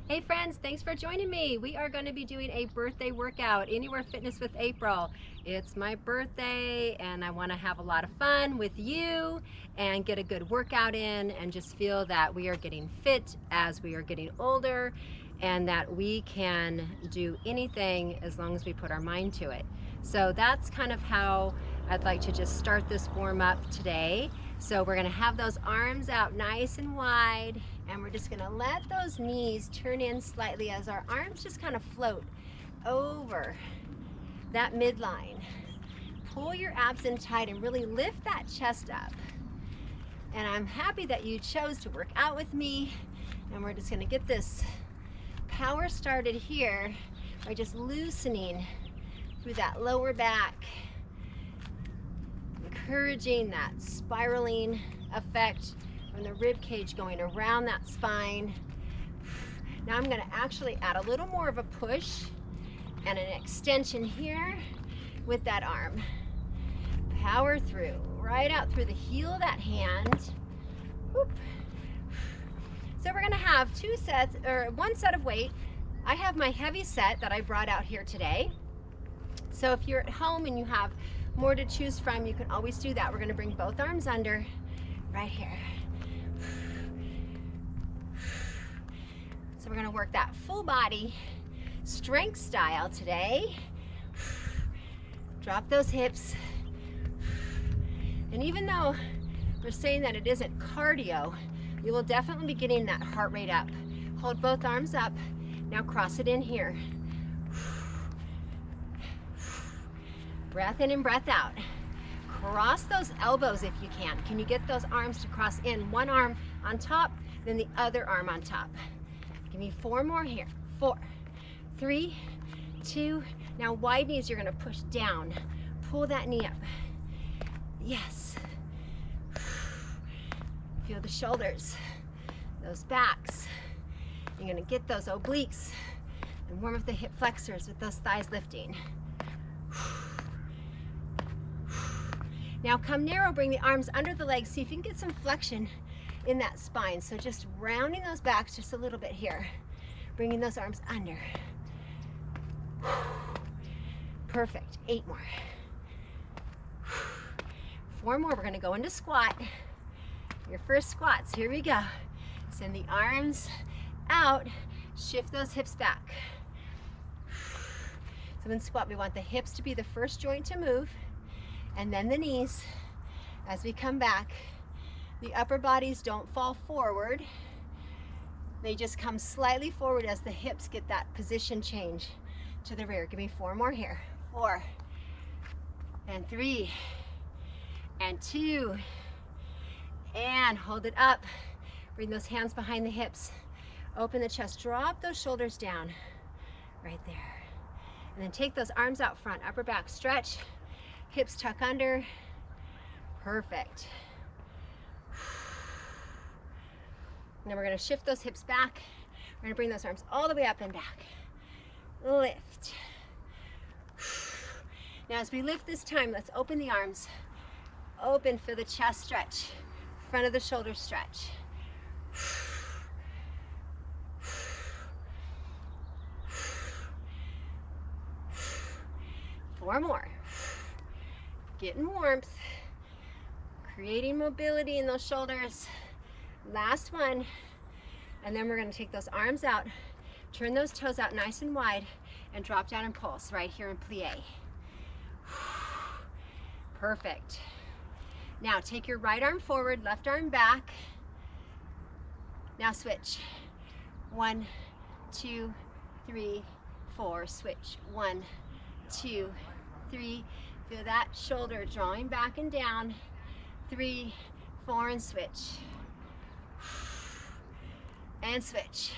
Hey friends, thanks for joining me. We are going to be doing a birthday workout, Anywhere Fitness with April. It's my birthday and I want to have a lot of fun with you and get a good workout in and just feel that we are getting fit as we are getting older and that we can do anything as long as we put our mind to it. So that's kind of how I'd like to just start this warm up today. So we're gonna have those arms out nice and wide, and we're just gonna let those knees turn in slightly as our arms just kind of float over that midline. Pull your abs in tight and really lift that chest up. And I'm happy that you chose to work out with me, and we're just gonna get this power started here by just loosening through that lower back, encouraging that spiraling effect from the rib cage going around that spine. Now I'm going to actually add a little more of a push and an extension here with that arm. Power through, right out through the heel of that hand. Whoop. So we're going to have two sets, or one set of weight. I have my heavy set that I brought out here today. So if you're at home and you have more to choose from, you can always do that. We're going to bring both arms under right here. So we're going to work that full body strength style today. Drop those hips. And even though we're saying that it isn't cardio, you will definitely be getting that heart rate up. Hold both arms up. Now cross it in here. Breath in and breath out. Cross those elbows if you can. Can you get those arms to cross in? One arm on top, then the other arm on top. Give me 4 more here. 4, 3, 2. Now wide knees, you're gonna push down. Pull that knee up. Yes. Feel the shoulders, those backs. You're gonna get those obliques and warm up the hip flexors with those thighs lifting. Now come narrow, bring the arms under the legs. See if you can get some flexion in that spine. So just rounding those backs just a little bit here. Bringing those arms under. Perfect, 8 more. 4 more, we're gonna go into squat. Your first squats, here we go. Send the arms out, shift those hips back. So in squat, we want the hips to be the first joint to move, and then the knees. As we come back, the upper bodies don't fall forward. They just come slightly forward as the hips get that position change to the rear. Give me 4 more here. 4, and 3, and 2, and hold it up. Bring those hands behind the hips. Open the chest, drop those shoulders down right there. And then take those arms out front, upper back stretch. Hips tuck under. Perfect. Now we're going to shift those hips back. We're going to bring those arms all the way up and back. Lift. Now as we lift this time, let's open the arms. Open for the chest stretch. Front of the shoulder stretch. 4 more. Getting warmth, creating mobility in those shoulders. Last one. And then we're going to take those arms out, turn those toes out nice and wide, and drop down and pulse right here in plie. Perfect. Now take your right arm forward, left arm back. Now switch. 1, 2, 3, 4. Switch. 1, 2, 3. Feel that shoulder drawing back and down. 3, 4, and switch. And switch.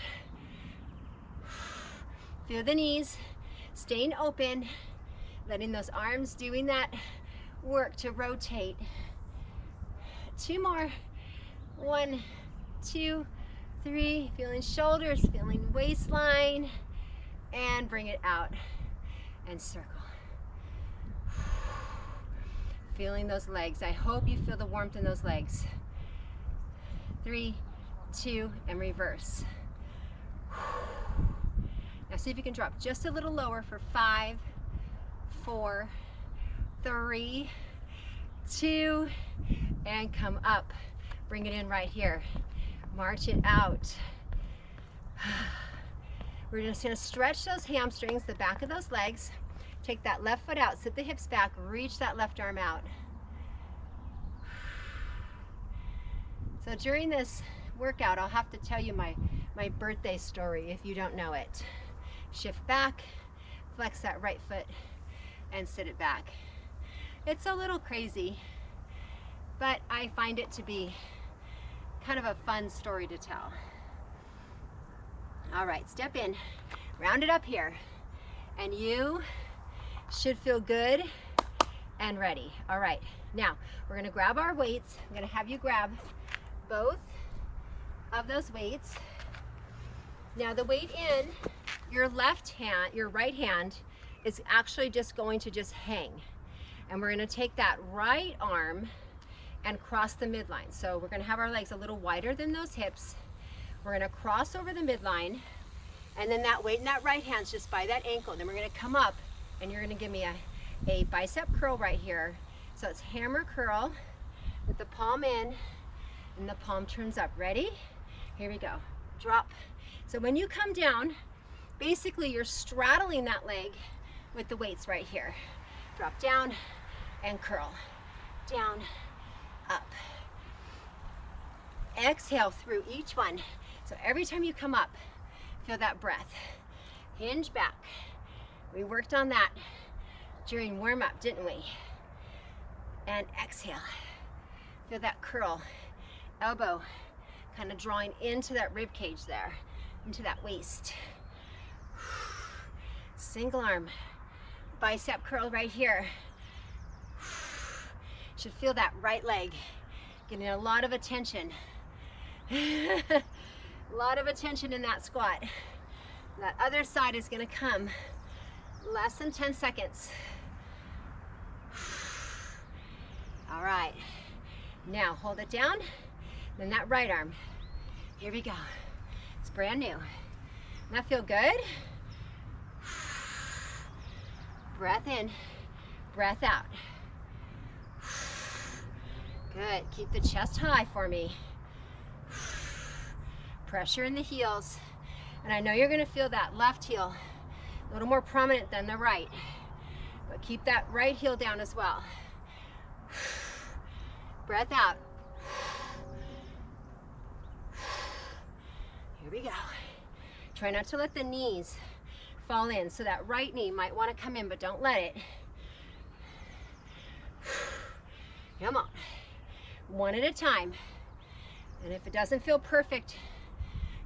Feel the knees staying open, letting those arms doing that work to rotate. 2 more. 1, 2, 3. Feeling shoulders, feeling waistline, and bring it out and circle. Feeling those legs. I hope you feel the warmth in those legs. 3, 2, and reverse. See if you can drop just a little lower for 5, 4, 3, 2, and come up. Bring it in right here. March it out. We're just gonna stretch those hamstrings, the back of those legs. Take that left foot out, sit the hips back, reach that left arm out. So during this workout, I'll have to tell you my birthday story if you don't know it. Shift back, flex that right foot, and sit it back. It's a little crazy, but I find it to be kind of a fun story to tell. All right, step in, round it up here, and you should feel good and ready. All right, now we're gonna grab our weights. I'm gonna have you grab both of those weights. Now the weight in your left hand, your right hand is actually just going to just hang. And we're gonna take that right arm and cross the midline. So we're gonna have our legs a little wider than those hips. We're gonna cross over the midline, and then that weight in that right hand's just by that ankle. Then we're gonna come up, and you're gonna give me a bicep curl right here. So it's hammer curl with the palm in, and the palm turns up. Ready? Here we go. Drop. So when you come down, basically you're straddling that leg with the weights right here. Drop down and curl. Down, up. Exhale through each one. So every time you come up, feel that breath. Hinge back. We worked on that during warm-up, didn't we? And exhale. Feel that curl. Elbow kind of drawing into that rib cage there, into that waist. Single arm. Bicep curl right here. Should feel that right leg getting a lot of attention. A lot of attention in that squat. That other side is going to come less than 10 seconds. All right. Now hold it down. Then that right arm. Here we go. It's brand new. Doesn't that feel good? Breath in, breath out. Good. Keep the chest high for me. Pressure in the heels. And I know you're going to feel that left heel a little more prominent than the right. But keep that right heel down as well. Breath out. Here we go. Try not to let the knees fall in. So that right knee might want to come in, but don't let it. Come on. One at a time. And if it doesn't feel perfect,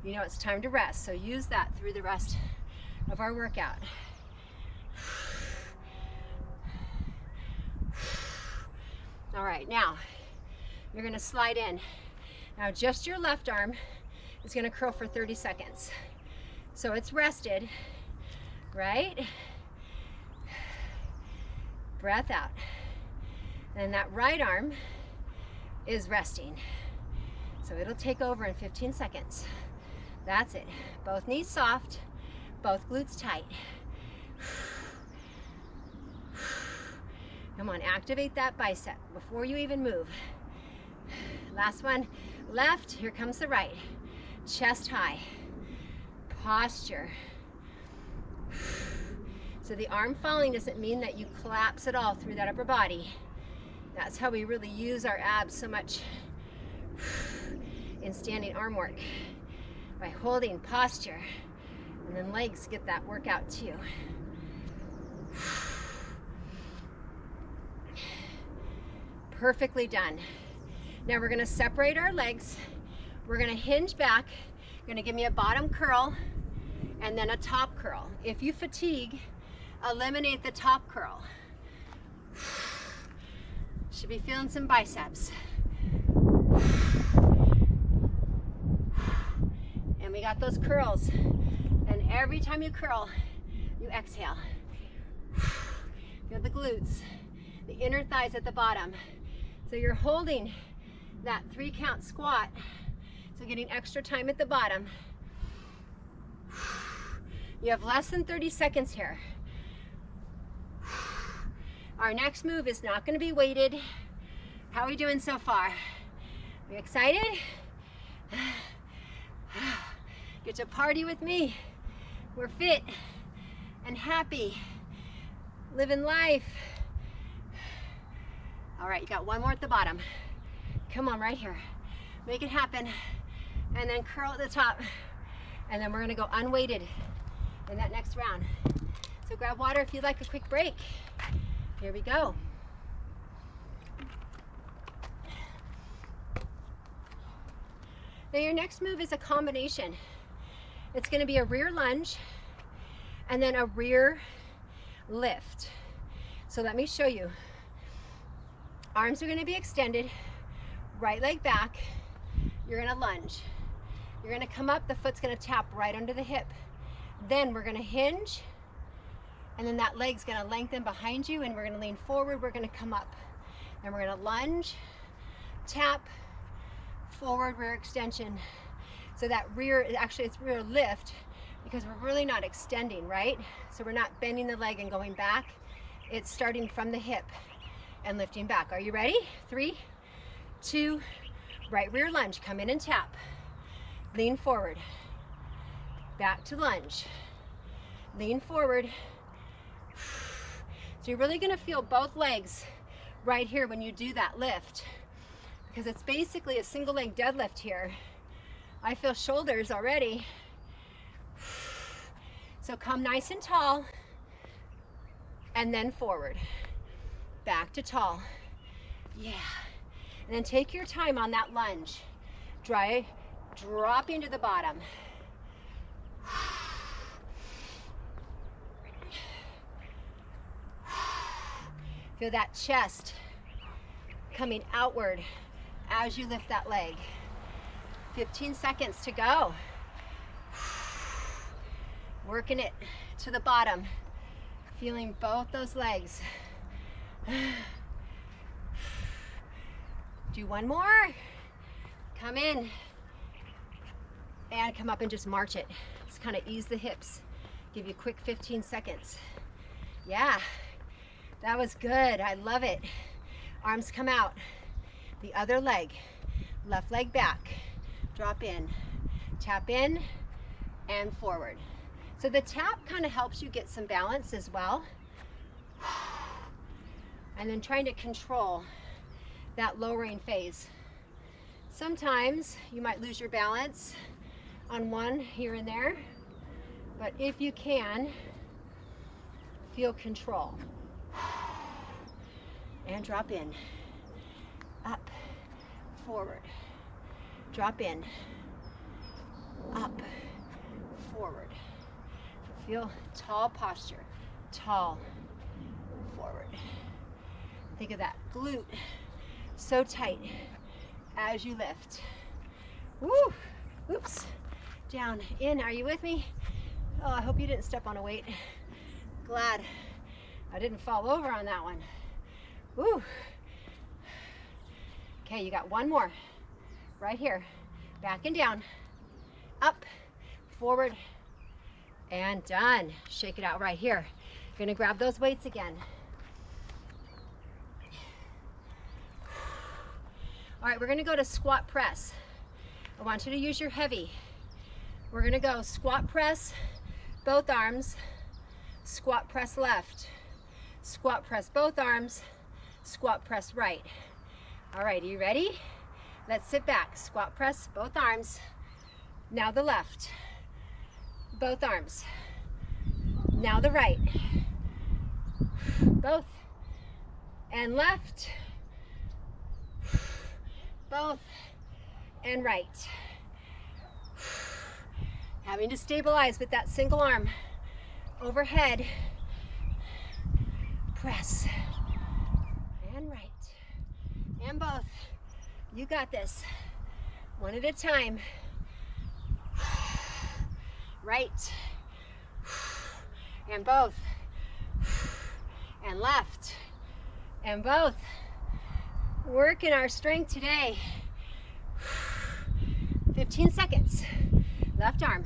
you know it's time to rest. So use that through the rest of our workout. All right, now you're going to slide in. Now just your left arm is going to curl for 30 seconds. So it's rested, right? Breath out. And that right arm is resting. So it'll take over in 15 seconds. That's it. Both knees soft, both glutes tight. Come on, activate that bicep before you even move. Last one, left, here comes the right. Chest high, posture. So the arm falling doesn't mean that you collapse at all through that upper body. That's how we really use our abs so much in standing arm work, by holding posture, and then legs get that workout too. Perfectly done. Now we're going to separate our legs. We're going to hinge back. You're going to give me a bottom curl and then a top curl. If you fatigue, eliminate the top curl. Should be feeling some biceps. And we got those curls. And every time you curl, you exhale. Feel the glutes, the inner thighs at the bottom. So you're holding that 3-count squat. So getting extra time at the bottom. You have less than 30 seconds here. Our next move is not going to be weighted. How are we doing so far? Are we excited? Get to party with me. We're fit and happy, living life. All right, you got one more at the bottom. Come on, right here. Make it happen. And then curl at the top. And then we're gonna go unweighted in that next round. So grab water if you'd like a quick break. Here we go. Now your next move is a combination. It's gonna be a rear lunge and then a rear lift. So let me show you. Arms are gonna be extended, right leg back. You're gonna lunge. You're gonna come up, the foot's gonna tap right under the hip. Then we're gonna hinge, and then that leg's gonna lengthen behind you, and we're gonna lean forward, we're gonna come up. Then we're gonna lunge, tap, forward rear extension. So that rear, actually it's rear lift, because we're really not extending, right? So we're not bending the leg and going back. It's starting from the hip and lifting back. Are you ready? 3, 2, right rear lunge. Come in and tap. Lean forward. Back to lunge. Lean forward. So you're really gonna feel both legs right here when you do that lift, because it's basically a single leg deadlift here. I feel shoulders already. So come nice and tall, and then forward. Back to tall. Yeah. And then take your time on that lunge. Dropping to the bottom. Feel that chest coming outward as you lift that leg. 15 seconds to go. Working it to the bottom. Feeling both those legs. Do one more. Come in and come up and just march it. Just kind of ease the hips. Give you a quick 15 seconds. Yeah, that was good. I love it. Arms come out. The other leg. Left leg back. Drop in. Tap in and forward. So the tap kind of helps you get some balance as well. And then trying to control that lowering phase. Sometimes you might lose your balance on one here and there, but if you can, feel control. And drop in, up, forward, drop in, up, forward. Feel tall posture, tall, forward. Think of that glute so tight as you lift. Woo! Oops. Down, in. Are you with me? Oh, I hope you didn't step on a weight. Glad I didn't fall over on that one. Woo! Okay, you got one more. Right here. Back and down. Up, forward, and done. Shake it out right here. You're gonna grab those weights again. All right, we're gonna go to squat press. I want you to use your heavy. We're gonna go squat press, both arms, squat press left, squat press both arms, squat press right. All right, are you ready? Let's sit back. Squat press, both arms. Now the left, both arms. Now the right, both, and left, both, and right. Having to stabilize with that single arm overhead. Press, and right, and both. You got this. One at a time. Right, and both, and left, and both. Working our strength today. 15 seconds. Left arm.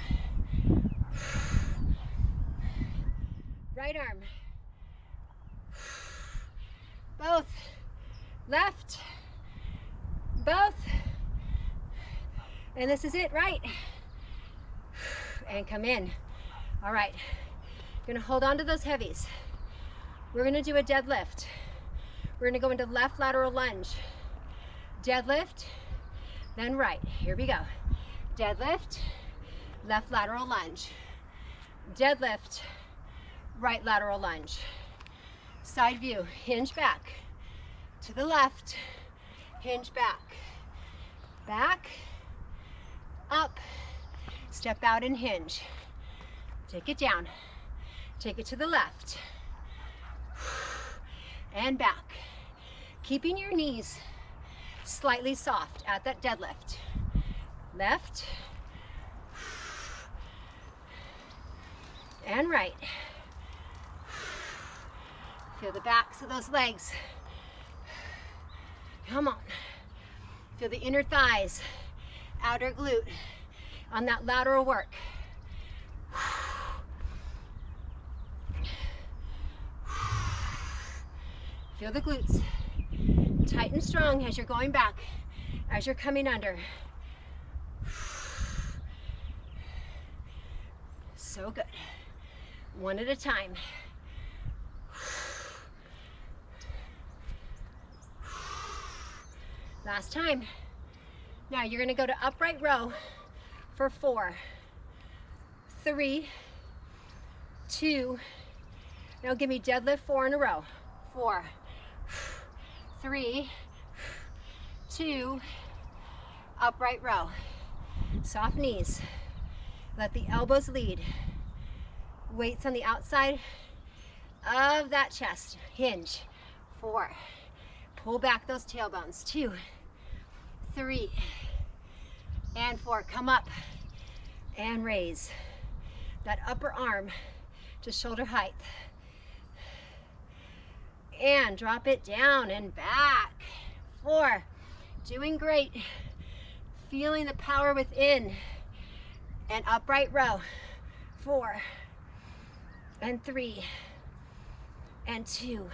right arm. Both. Left. Both. And this is it, right? And come in. All right. You're gonna hold on to those heavies. We're gonna do a deadlift. We're gonna go into left lateral lunge. Deadlift, then right. Here we go. Deadlift, left lateral lunge. Deadlift, right lateral lunge. Side view, hinge back. To the left, hinge back. Back, up, step out and hinge. Take it down. Take it to the left. And back. Keeping your knees slightly soft at that deadlift. Left. And right. Feel the backs of those legs. Come on. Feel the inner thighs, outer glute on that lateral work. Feel the glutes tight and strong as you're going back, as you're coming under. So good. One at a time. Last time. Now you're going to go to upright row for 4, 3, 2. Now give me deadlift 4 in a row. 4, 3, 2, upright row. Soft knees. Let the elbows lead. Weights on the outside of that chest. Hinge. 4. Pull back those tailbones. 2, 3, and 4. Come up and raise that upper arm to shoulder height. And drop it down and back. 4. Doing great. Feeling the power within. And upright row. 4. And 3. And 2.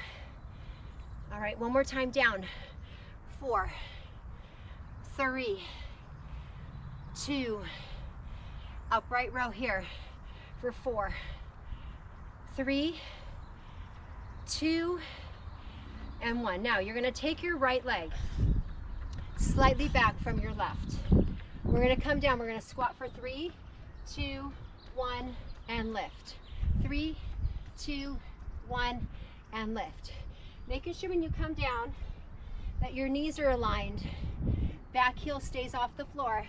All right, one more time down. 4, 3, 2. Upright row here for 4, 3, 2, and 1. Now you're going to take your right leg slightly back from your left. We're going to come down. We're going to squat for 3, 2, 1, and lift. 3, 2, 1, and lift. Making sure when you come down that your knees are aligned. Back heel stays off the floor.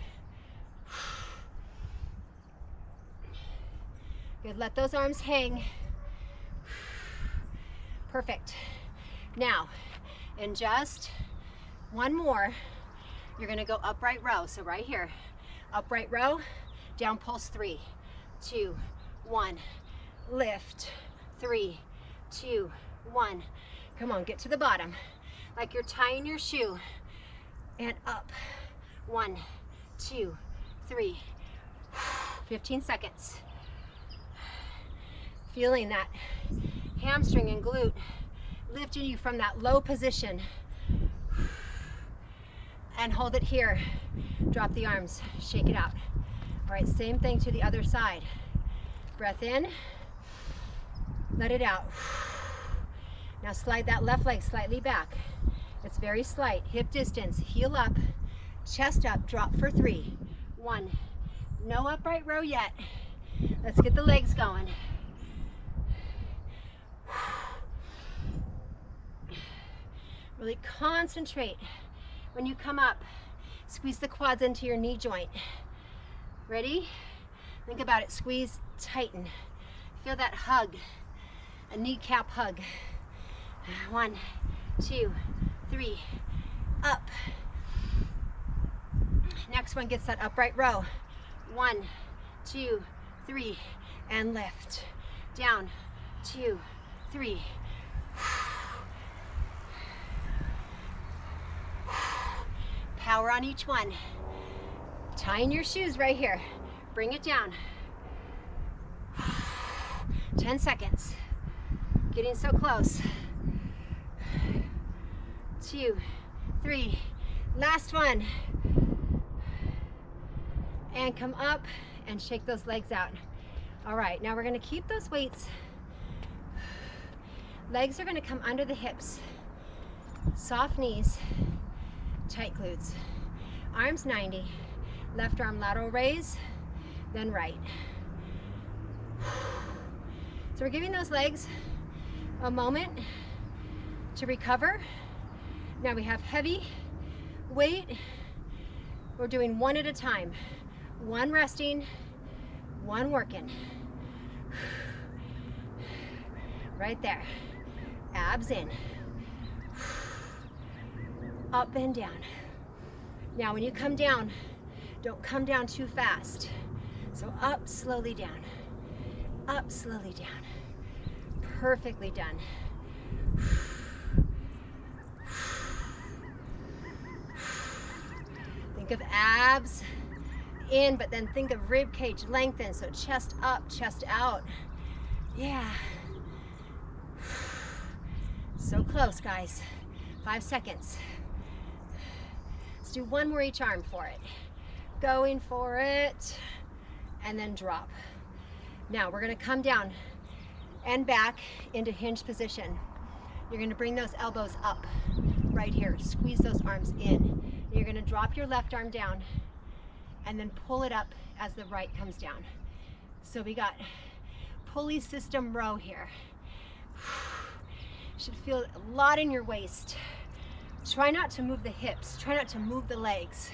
Good. Let those arms hang. Perfect. Now, in just one more, you're going to go upright row. So right here, upright row, down pulse 3, 2, 1, lift, 3, 2, 1. Come on, get to the bottom like you're tying your shoe, and up. 1, 2, 3. 15 seconds. Feeling that hamstring and glute lifting you from that low position. And hold it here. Drop the arms, shake it out. All right, same thing to the other side. Breath in, let it out. Now slide that left leg slightly back. It's very slight. Hip distance, heel up, chest up, drop for 3, 1. No upright row yet. Let's get the legs going. Really concentrate when you come up. Squeeze the quads into your knee joint. Ready? Think about it. Squeeze, tighten. Feel that hug, a kneecap hug. 1, 2, 3, up. Next one gets that upright row. 1, 2, 3, and lift. Down, 2, 3. Power on each one. Tying your shoes right here. Bring it down. 10 seconds. Getting so close. 2, 3, last one. And come up and shake those legs out. All right, now we're gonna keep those weights. Legs are gonna come under the hips. Soft knees, tight glutes. Arms 90, left arm lateral raise, then right. So we're giving those legs a moment to recover. Now we have heavy weight. We're doing one at a time. One resting, one working. Right there. Abs in. Up and down. Now when you come down, don't come down too fast. So up, slowly down. Up, slowly down. Perfectly done. Think of abs in, but then think of rib cage lengthen. So chest up, chest out. Yeah. So close, guys. 5 seconds. Let's do one more each arm for it. Going for it. And then drop. Now we're going to come down and back into hinge position. You're going to bring those elbows up right here. Squeeze those arms in. You're going to drop your left arm down and then pull it up as the right comes down. So we got pulley system row here. Should feel a lot in your waist. Try not to move the hips. Try not to move the legs.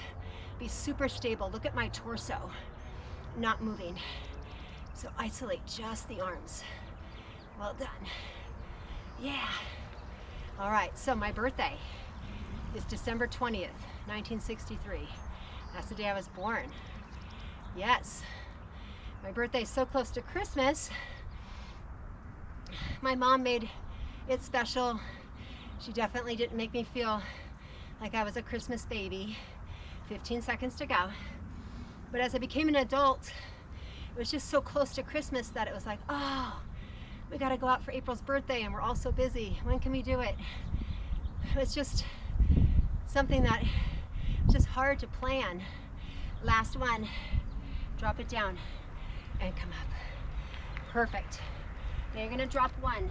Be super stable. Look at my torso. Not moving. So isolate just the arms. Well done. Yeah. All right, so my birthday is December 20th, 1963. That's the day I was born. Yes. My birthday is so close to Christmas. My mom made it special. She definitely didn't make me feel like I was a Christmas baby. 15 seconds to go. But as I became an adult, it was just so close to Christmas that it was like, oh, we got to go out for April's birthday and we're all so busy. When can we do it? It was just something that was just hard to plan. Last one. Drop it down and come up. Perfect. Now you're going to drop one.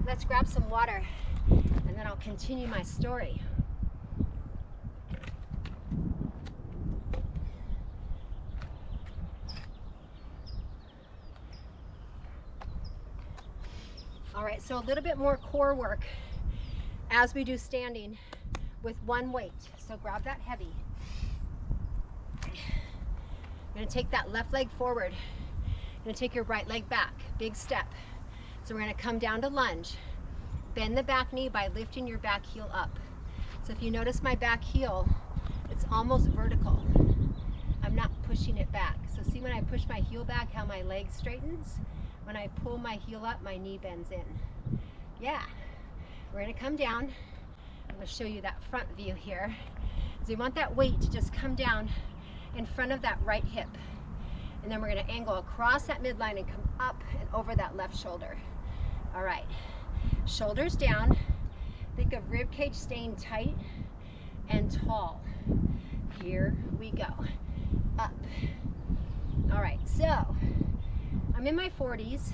Let's grab some water and then I'll continue my story. All right, so a little bit more core work as we do standing with one weight. So grab that heavy. You're gonna take that left leg forward. You're gonna take your right leg back, big step. So we're gonna come down to lunge. Bend the back knee by lifting your back heel up. So if you notice my back heel, it's almost vertical. I'm not pushing it back. So see when I push my heel back, how my leg straightens? When I pull my heel up, my knee bends in. Yeah. We're gonna come down. I'm gonna show you that front view here. So you want that weight to just come down in front of that right hip. And then we're gonna angle across that midline and come up and over that left shoulder. All right, shoulders down. Think of rib cage staying tight and tall. Here we go, up. All right, so I'm in my 40s.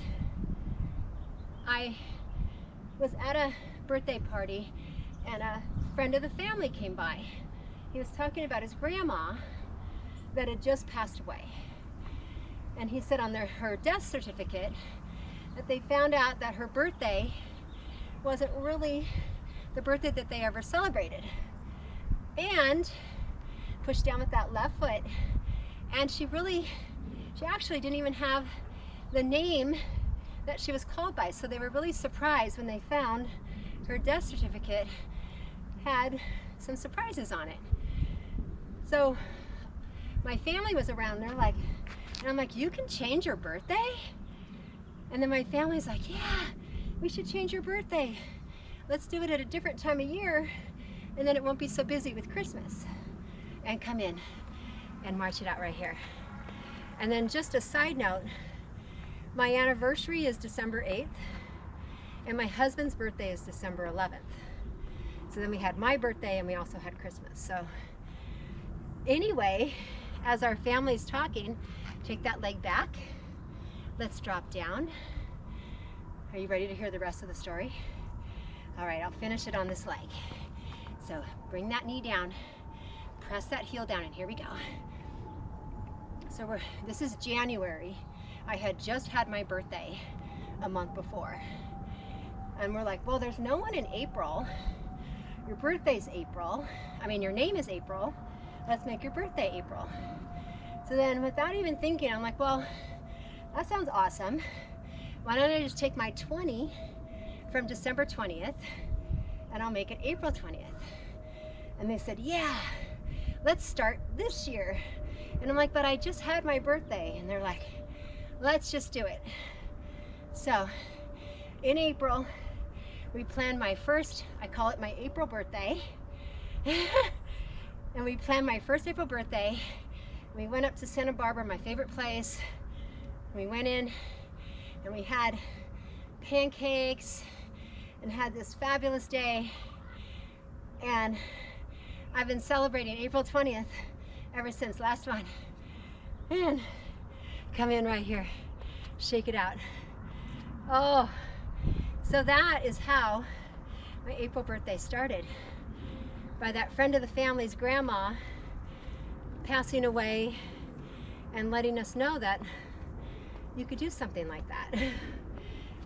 I was at a birthday party and a friend of the family came by. He was talking about his grandma that had just passed away. And he said on her death certificate that they found out that her birthday wasn't really the birthday that they ever celebrated. And pushed down with that left foot. And she actually didn't even have the name that she was called by. So they were really surprised when they found her death certificate had some surprises on it. So my family was around there like, and I'm like, you can change your birthday? And then my family's like, yeah, we should change your birthday. Let's do it at a different time of year and then it won't be so busy with Christmas. And come in and march it out right here. And then just a side note, my anniversary is December 8th And my husband's birthday is December 11th. So then we had my birthday and we also had Christmas. So anyway, as our family's talking, take that leg back. Let's drop down. Are you ready to hear the rest of the story? All right, I'll finish it on this leg. So bring that knee down, press that heel down, and here we go. So this is January. I had just had my birthday a month before. And we're like, well, there's no one in April. Your birthday's April. I mean, your name is April. Let's make your birthday April. So then without even thinking, I'm like, well, that sounds awesome. Why don't I just take my 20 from December 20th and I'll make it April 20th. And they said, yeah, let's start this year. And I'm like, but I just had my birthday. And they're like, let's just do it. So in April, we planned my first, I call it my April birthday. And we planned my first April birthday. We went up to Santa Barbara, my favorite place. We went in and we had pancakes and had this fabulous day. And I've been celebrating April 20th ever since last one. And come in right here, shake it out. Oh, so that is how my April birthday started. By that friend of the family's grandma passing away and letting us know that you could do something like that.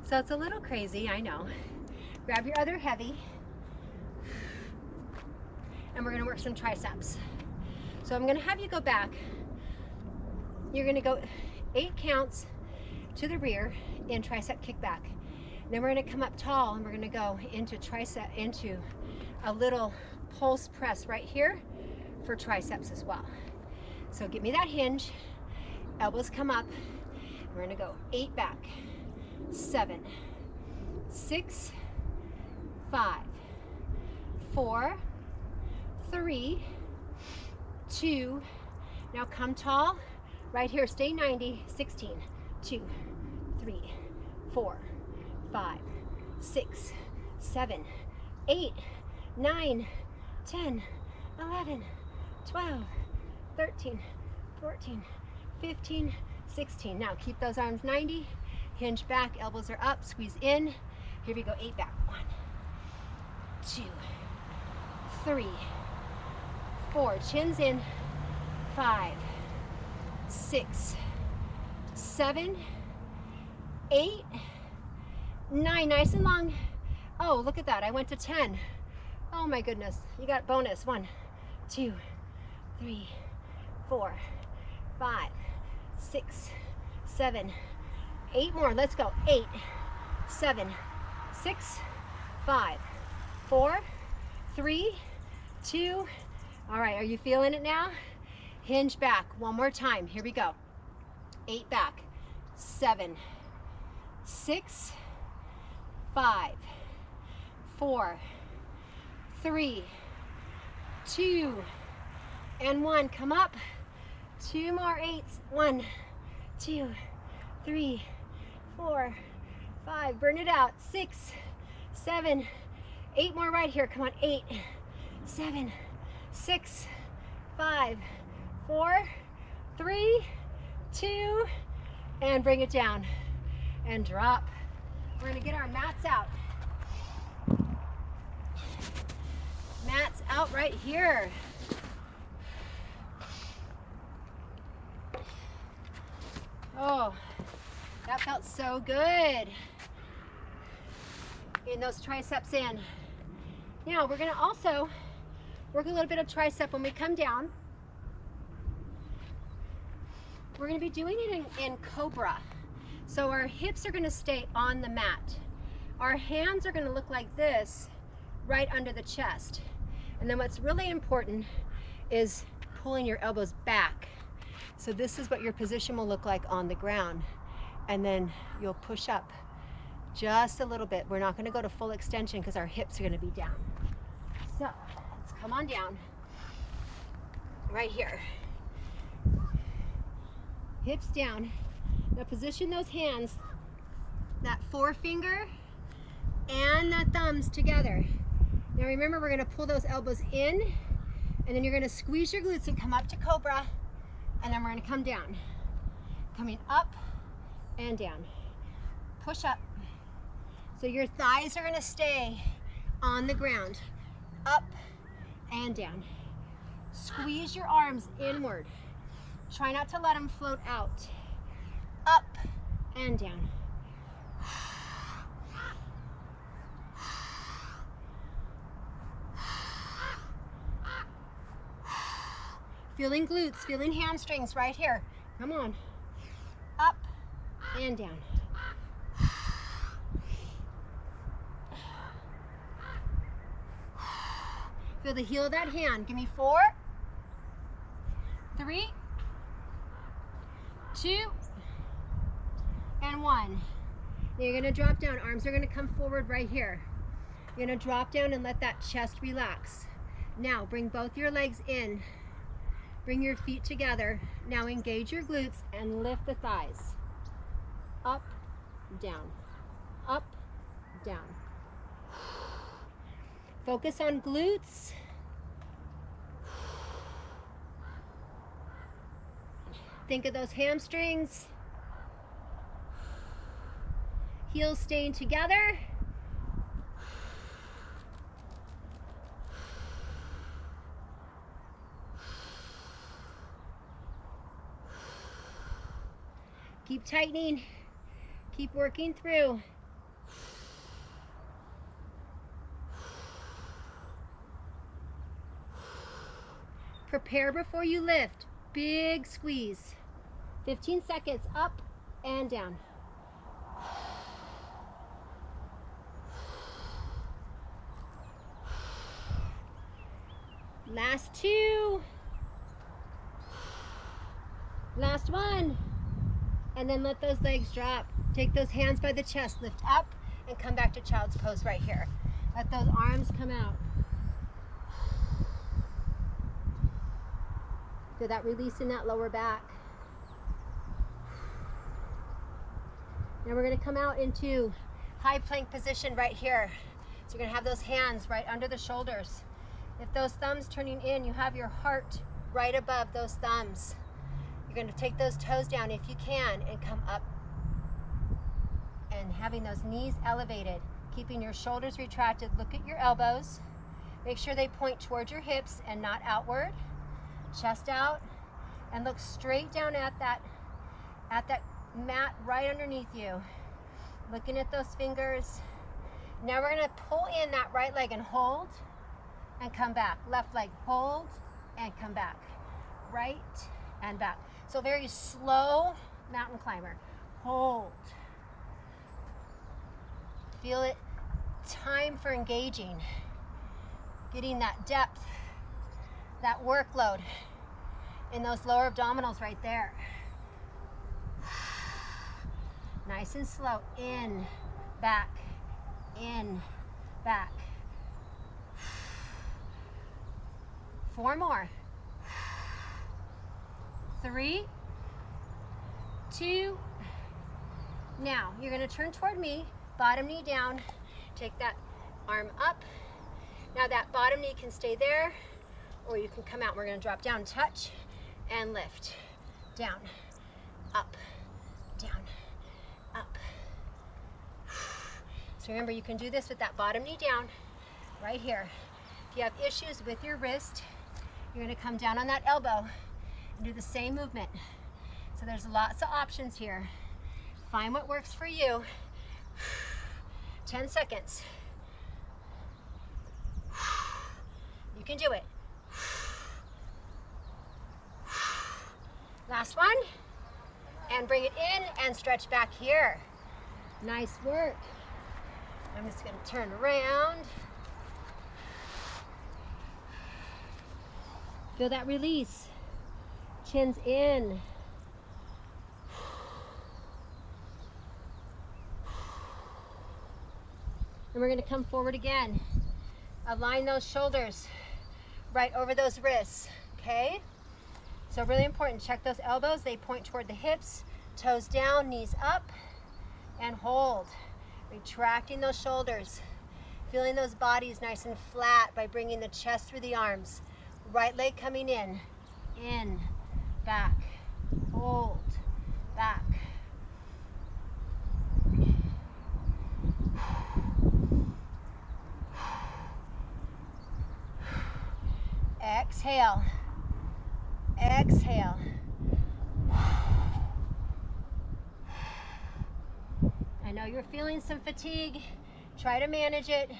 So it's a little crazy, I know. Grab your other heavy and we're gonna work some triceps. So I'm gonna have you go back. You're gonna go 8 counts to the rear in tricep kickback. Then we're gonna come up tall and we're gonna go into tricep, into a little pulse press right here for triceps as well. So give me that hinge, elbows come up, we're gonna go 8 back, 7, 6, 5, 4, 3, 2, now come tall, right here, stay 90, 16, 2, 3, 4, 5, 6, 7, 8, 9, 10, 11, 12, 13, 14, 15, 16. Now keep those arms 90, hinge back, elbows are up, squeeze in. Here we go, 8 back. 1, 2, 3, 4, chins in, 5, 6, 7, 8, 9, nice and long. Oh, look at that, I went to 10. Oh my goodness, you got bonus. 1, 2, 3, 4, 5, 6, 7, 8 more. Let's go. 8, 7, 6, 5, 4, 3, 2. All right, are you feeling it now? Hinge back. One more time. Here we go. 8 back. 7, 6, 5, 4, 3, 2, and 1. Come up. 2 more 8s. 1, 2, 3, 4, 5. Burn it out. 6, 7, 8 more right here. Come on. 8, 7, 6, 5, 4, 3, 2, and bring it down and drop. We're going to get our mats out. Mats out right here. Oh, that felt so good. Getting those triceps in. Now we're gonna also work a little bit of tricep when we come down. We're gonna be doing it in Cobra. So our hips are gonna stay on the mat. Our hands are gonna look like this right under the chest. And then what's really important is pulling your elbows back. So this is what your position will look like on the ground. And then you'll push up just a little bit. We're not going to go to full extension because our hips are going to be down. So let's come on down right here. Hips down. Now position those hands, that forefinger and the thumbs together. Now remember, we're gonna pull those elbows in, and then you're gonna squeeze your glutes and come up to Cobra, and then we're gonna come down. Coming up and down. Push up. So your thighs are gonna stay on the ground. Up and down. Squeeze your arms inward. Try not to let them float out. Up and down. Feeling glutes, feeling hamstrings right here. Come on. Up and down. Feel the heel of that hand. Give me 4, 3, 2, and 1. Now you're going to drop down. Arms are going to come forward right here. You're going to drop down and let that chest relax. Now bring both your legs in. Bring your feet together. Now engage your glutes and lift the thighs. Up, down, up, down. Focus on glutes. Think of those hamstrings. Heels staying together. Keep tightening. Keep working through. Prepare before you lift. Big squeeze. 15 seconds, up and down. Last 2. Last 1. And then let those legs drop. Take those hands by the chest, lift up, and come back to child's pose right here. Let those arms come out. Feel that release in that lower back. Now we're gonna come out into high plank position right here. So you're gonna have those hands right under the shoulders. If those thumbs turning in, you have your heart right above those thumbs. You're gonna take those toes down if you can and come up. And having those knees elevated, keeping your shoulders retracted. Look at your elbows. Make sure they point towards your hips and not outward. Chest out, and look straight down at that mat right underneath you. Looking at those fingers. Now we're gonna pull in that right leg and hold and come back. Left leg, hold and come back. Right and back. So very slow mountain climber. Hold. Feel it. Time for engaging. Getting that depth, that workload in those lower abdominals right there. Nice and slow. In, back, in, back. 4 more. 3, 2. Now you're going to turn toward me, bottom knee down, take that arm up. Now that bottom knee can stay there, or you can come out. We're going to drop down, touch, and lift. Down, up, down, up. So remember, you can do this with that bottom knee down right here. If you have issues with your wrist, you're going to come down on that elbow and do the same movement. So there's lots of options here. Find what works for you. 10 seconds. You can do it. Last one. And bring it in and stretch back here. Nice work. I'm just going to turn around. Feel that release. Chins in. And we're going to come forward again. Align those shoulders right over those wrists, okay? So really important, check those elbows. They point toward the hips, toes down, knees up, and hold. Retracting those shoulders. Feeling those bodies nice and flat by bringing the chest through the arms. Right leg coming in, back, hold, back. Exhale, exhale. I know you're feeling some fatigue. Try to manage it.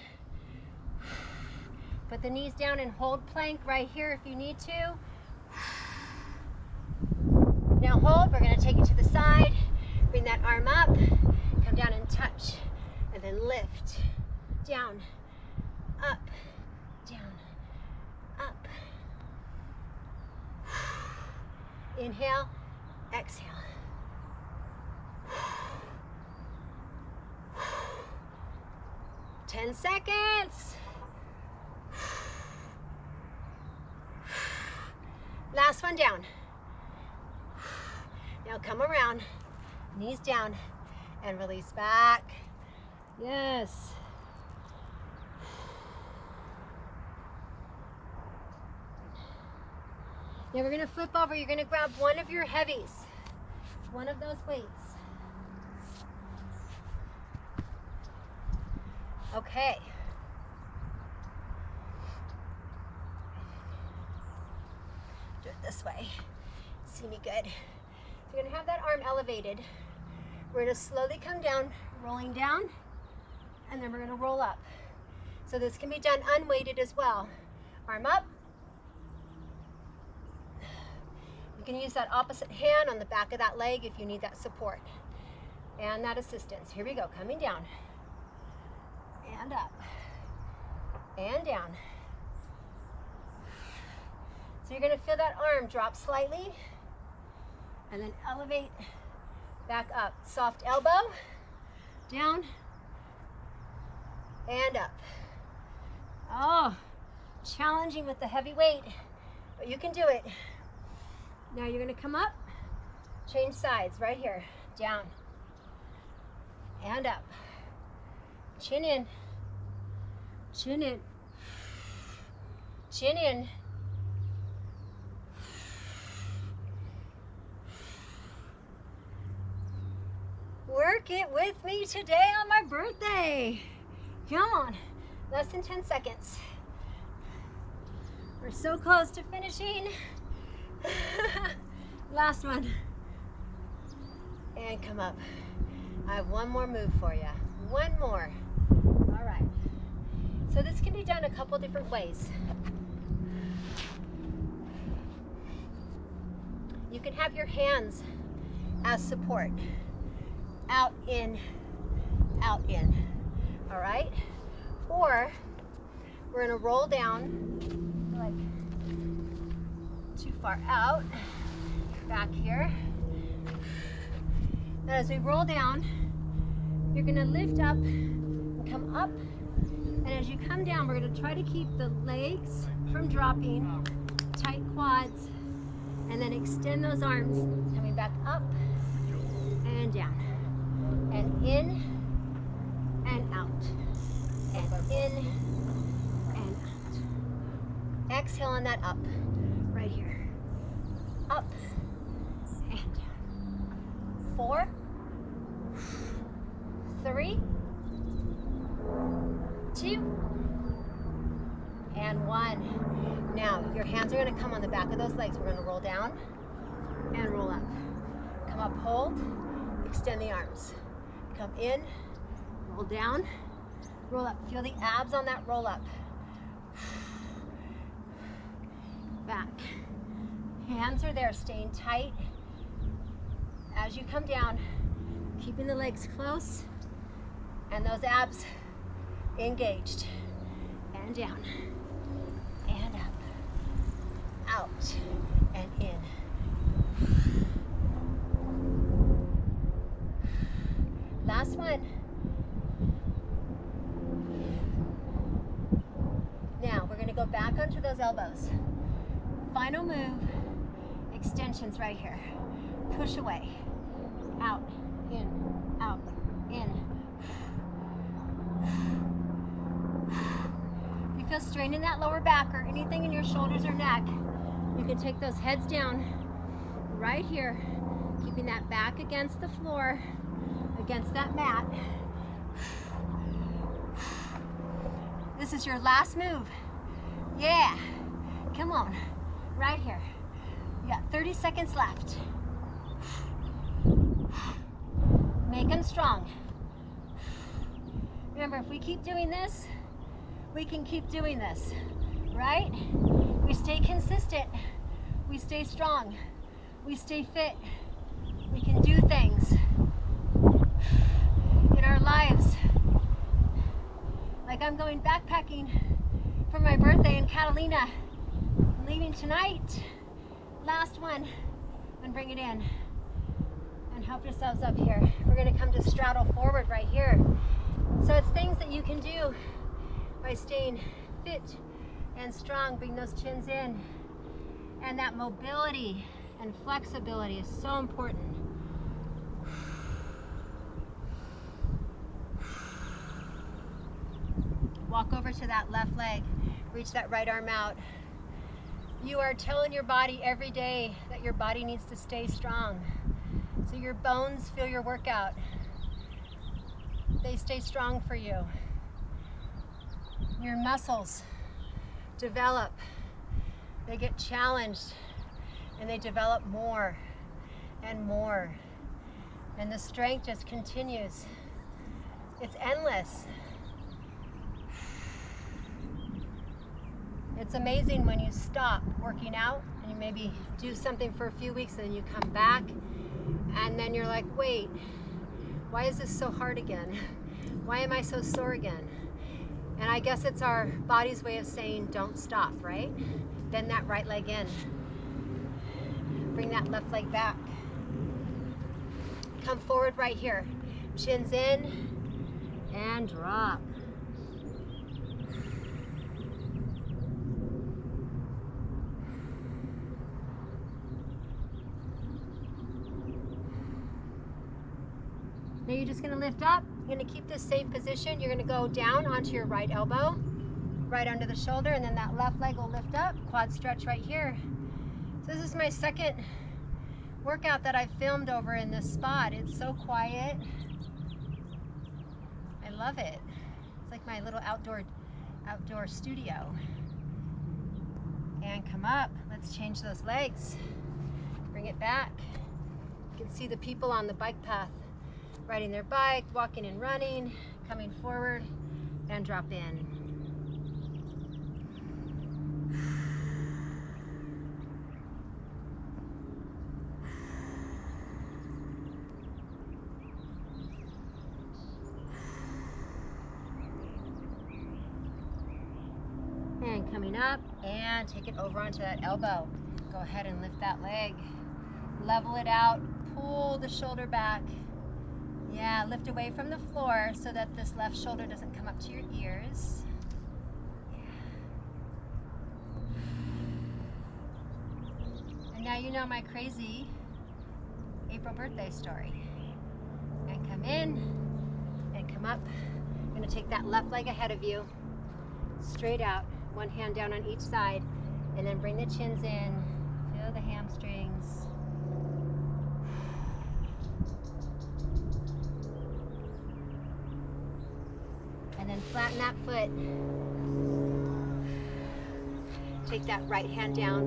Put the knees down and hold plank right here if you need to. Now hold, we're gonna take it to the side. Bring that arm up, come down and touch, and then lift. Down, up, down, up. Inhale, exhale. 10 seconds. Last one down. Now come around, knees down, and release back. Yes. Now we're gonna flip over. You're gonna grab one of your heavies, one of those weights. Okay. Do it this way. See me good. So you're gonna have that arm elevated. We're gonna slowly come down, rolling down, and then we're gonna roll up. So this can be done unweighted as well. Arm up. You can use that opposite hand on the back of that leg if you need that support and that assistance. Here we go, coming down. And up, and down. So you're gonna feel that arm drop slightly, and then elevate back up. Soft elbow, down, and up. Oh, challenging with the heavy weight, but you can do it. Now you're gonna come up, change sides right here, down, and up. Chin in, chin in, chin in. Work it with me today on my birthday. Come on, less than 10 seconds. We're so close to finishing. Last one. And come up. I have one more move for you. One more. All right. So this can be done a couple different ways. You can have your hands as support. Out, in, out, in. All right? Or we're gonna roll down, like too far out, back here. Now as we roll down, you're gonna lift up and come up. And as you come down, we're gonna try to keep the legs from dropping, tight quads, and then extend those arms, coming back up and down, and in and out, and in and out. Exhale on that up, right here. Up and down. 4, 3, 2, and 1. Now, your hands are going to come on the back of those legs. We're going to roll down and roll up. Come up, hold, extend the arms. Come in, roll down, roll up. Feel the abs on that roll up. Back. Hands are there, staying tight. As you come down, keeping the legs close and those abs engaged. And down, and up, out, and in. Last one. Now we're going to go back onto those elbows. Final move, extensions right here. Push away, out, in, feel strain in that lower back or anything in your shoulders or neck, you can take those heads down right here, keeping that back against the floor, against that mat. This is your last move. Yeah, come on, right here. You got 30 seconds left. Make them strong. Remember, if we keep doing this, we can keep doing this, right? We stay consistent, we stay strong, we stay fit, we can do things in our lives. Like I'm going backpacking for my birthday in Catalina. I'm leaving tonight. Last one, and bring it in. And help yourselves up here. We're gonna come to straddle forward right here. So it's things that you can do by staying fit and strong. Bring those chins in. And that mobility and flexibility is so important. Walk over to that left leg. Reach that right arm out. You are telling your body every day that your body needs to stay strong. So your bones feel your workout. They stay strong for you. Your muscles develop. They get challenged and they develop more and more. And the strength just continues. It's endless. It's amazing when you stop working out and you maybe do something for a few weeks and then you come back and then you're like, wait, why is this so hard again? Why am I so sore again? And I guess it's our body's way of saying don't stop, right? Bend that right leg in. Bring that left leg back. Come forward right here. Chins in and drop. Now you're just going to lift up. You're going to keep this same position. You're going to go down onto your right elbow, right under the shoulder, and then that left leg will lift up. Quad stretch right here. So this is my second workout that I filmed over in this spot. It's so quiet. I love it. It's like my little outdoor studio. And come up. Let's change those legs. Bring it back. You can see the people on the bike path riding their bike, walking and running, coming forward, and drop in. And coming up, and take it over onto that elbow. Go ahead and lift that leg. Level it out, pull the shoulder back. Yeah, lift away from the floor so that this left shoulder doesn't come up to your ears. Yeah. And now you know my crazy April birthday story. And come in and come up. I'm gonna take that left leg ahead of you, straight out, one hand down on each side, and then bring the chins in, feel the hamstrings. And then flatten that foot. Take that right hand down,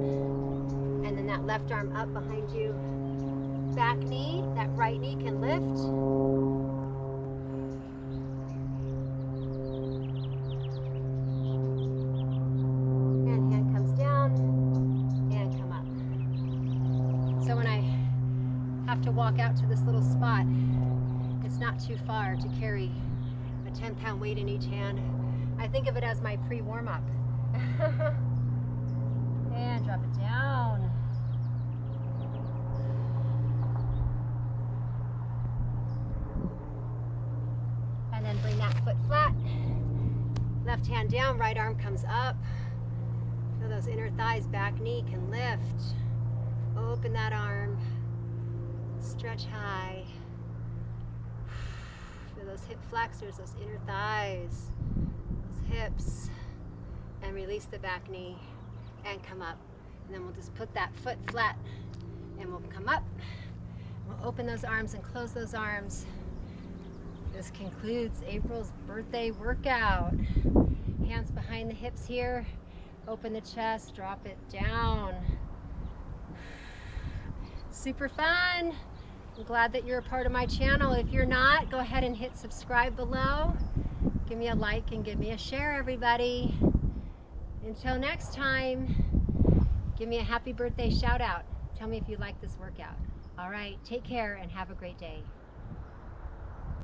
and then that left arm up behind you. Back knee, that right knee can lift. And hand comes down, and come up. So when I have to walk out to this little spot, it's not too far to carry a 10-pound weight in each hand. I think of it as my pre-warm-up. And drop it down. And then bring that foot flat. Left hand down, right arm comes up. Feel those inner thighs, back knee can lift. Open that arm. Stretch high. Feel those hip flexors, those inner thighs, those hips. and release the back knee and come up. And then we'll just put that foot flat and we'll come up. We'll open those arms and close those arms. This concludes April's birthday workout. Hands behind the hips here. Open the chest, drop it down. Super fun. I'm glad that you're a part of my channel. If you're not, go ahead and hit subscribe below. Give me a like and give me a share, everybody. Until next time, give me a happy birthday shout out. Tell me if you like this workout. All right, take care and have a great day.